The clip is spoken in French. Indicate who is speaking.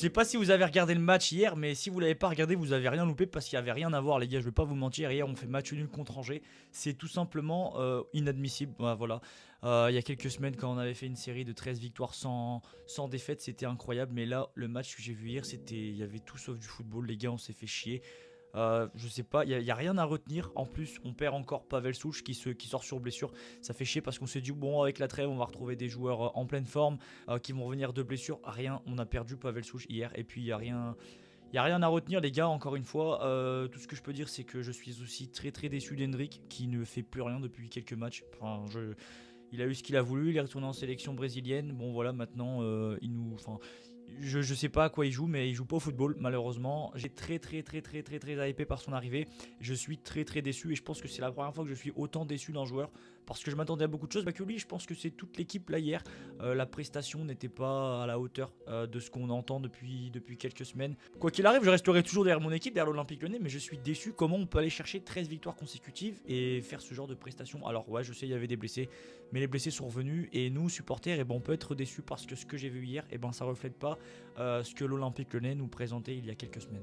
Speaker 1: Je sais pas si vous avez regardé le match hier, mais si vous l'avez pas regardé, vous avez rien loupé parce qu'il y avait rien à voir, les gars. Je vais pas vous mentir. Hier, on fait match nul contre Angers. C'est tout simplement inadmissible. Ouais, voilà. Il y a quelques semaines, quand on avait fait une série de 13 victoires sans défaite, c'était incroyable. Mais là, le match que j'ai vu hier, il y avait tout sauf du football. Les gars, on s'est fait chier. Je sais pas, y a rien à retenir. En plus, on perd encore Pavel Souch qui sort sur blessure. Ça fait chier parce qu'on s'est dit, bon, avec la trêve, on va retrouver des joueurs en pleine forme qui vont revenir de blessure. Rien, on a perdu Pavel Souch hier. Et puis, y a rien à retenir, les gars. Encore une fois, tout ce que je peux dire, c'est que je suis aussi très très déçu d'Hendrick qui ne fait plus rien depuis quelques matchs. Il a eu ce qu'il a voulu, il est retourné en sélection brésilienne. Bon voilà, maintenant je sais pas à quoi il joue, mais il joue pas au football malheureusement. J'ai très hypé par son arrivée. Je suis très très déçu et je pense que c'est la première fois que je suis autant déçu d'un joueur parce que je m'attendais à beaucoup de choses. Pas que lui, je pense que c'est toute l'équipe là hier. La prestation n'était pas à la hauteur de ce qu'on entend depuis quelques semaines. Quoi qu'il arrive, je resterai toujours derrière mon équipe, derrière l'Olympique Lyonnais, mais je suis déçu comment on peut aller chercher 13 victoires consécutives et faire ce genre de prestation. Alors ouais, je sais, il y avait des blessés, mais les blessés sont revenus et nous supporters, eh ben, on peut être déçus parce que ce que j'ai vu hier, eh ben, ça reflète pas ce que l'Olympique Lyonnais nous présentait il y a quelques semaines.